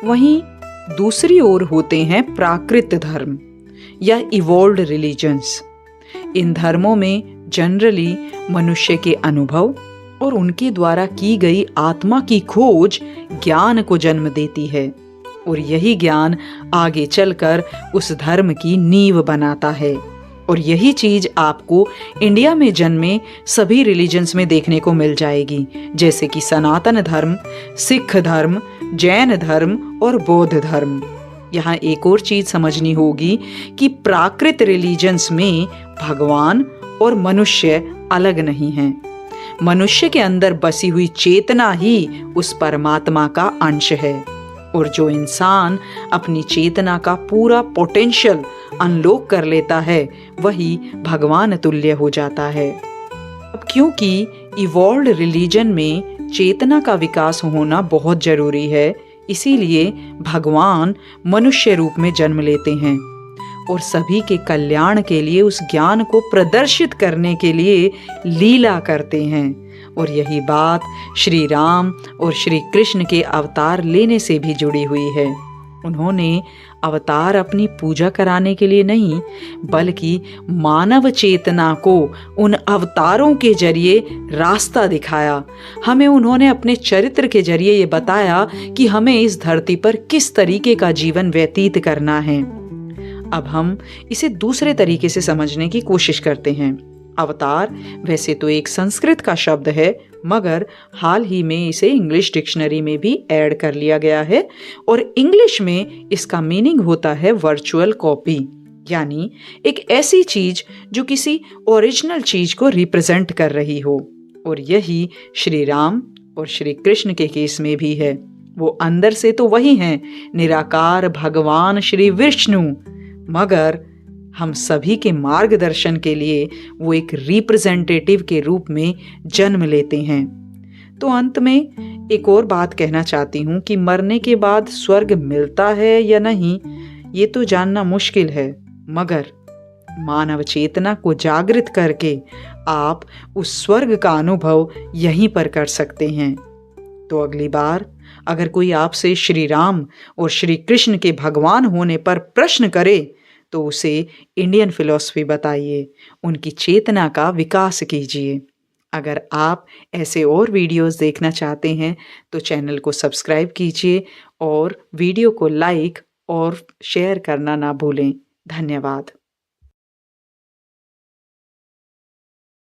वहीं दूसरी ओर होते हैं प्राकृत धर्म या इवॉल्व्ड रिलीजन्स। इन धर्मों में जनरली मनुष्य के अनुभव और उनके द्वारा की गई आत्मा की खोज ज्ञान को जन्म देती है, और यही ज्ञान आगे चलकर उस धर्म की नींव बनाता है। और यही चीज आपको इंडिया में जन्मे सभी रिलीजन्स में देखने को मिल जाएगी, जैसे कि सनातन धर्म, सिख धर्म, जैन धर्म और बौद्ध धर्म। यहाँ एक और चीज समझनी होगी कि प्राकृत रिलीजन्स में भगवान और मनुष्य अलग नहीं हैं। मनुष्य के अंदर बसी हुई चेतना ही उस परमात्मा का अंश है, और जो इंसान अपनी चेतना का पूरा पोटेंशियल अनलॉक कर लेता है वही भगवान तुल्य हो जाता है। अब क्योंकि इवॉल्व्ड रिलीजन में चेतना का विकास होना बहुत जरूरी है, इसीलिए भगवान मनुष्य रूप में जन्म लेते हैं और सभी के कल्याण के लिए उस ज्ञान को प्रदर्शित करने के लिए लीला करते हैं। और यही बात श्री राम और श्री कृष्ण के अवतार लेने से भी जुड़ी हुई है। उन्होंने अवतार अपनी पूजा कराने के लिए नहीं, बल्कि मानव चेतना को उन अवतारों के जरिए रास्ता दिखाया। हमें उन्होंने अपने चरित्र के जरिए ये बताया कि हमें इस धरती पर किस तरीके का जीवन व्यतीत करना है। अब हम इसे दूसरे तरीके से समझने की कोशिश करते हैं। अवतार वैसे तो एक संस्कृत का शब्द है, मगर हाल ही में इसे इंग्लिश डिक्शनरी में भी ऐड कर लिया गया है, और इंग्लिश में इसका मीनिंग होता है वर्चुअल कॉपी, यानी एक ऐसी चीज जो किसी ओरिजिनल चीज को रिप्रेजेंट कर रही हो। और यही श्री राम और श्री कृष्ण के केस में भी है। वो अंदर से तो वही हैं, निराकार भगवान श्री विष्णु, मगर हम सभी के मार्गदर्शन के लिए वो एक रिप्रेजेंटेटिव के रूप में जन्म लेते हैं। तो अंत में एक और बात कहना चाहती हूँ कि मरने के बाद स्वर्ग मिलता है या नहीं, ये तो जानना मुश्किल है, मगर मानव चेतना को जागृत करके आप उस स्वर्ग का अनुभव यहीं पर कर सकते हैं। तो अगली बार अगर कोई आपसे श्री राम और श्री कृष्ण के भगवान होने पर प्रश्न करे तो उसे इंडियन फिलॉसफी बताइए, उनकी चेतना का विकास कीजिए। अगर आप ऐसे और वीडियोस देखना चाहते हैं तो चैनल को सब्सक्राइब कीजिए और वीडियो को लाइक और शेयर करना ना भूलें। धन्यवाद।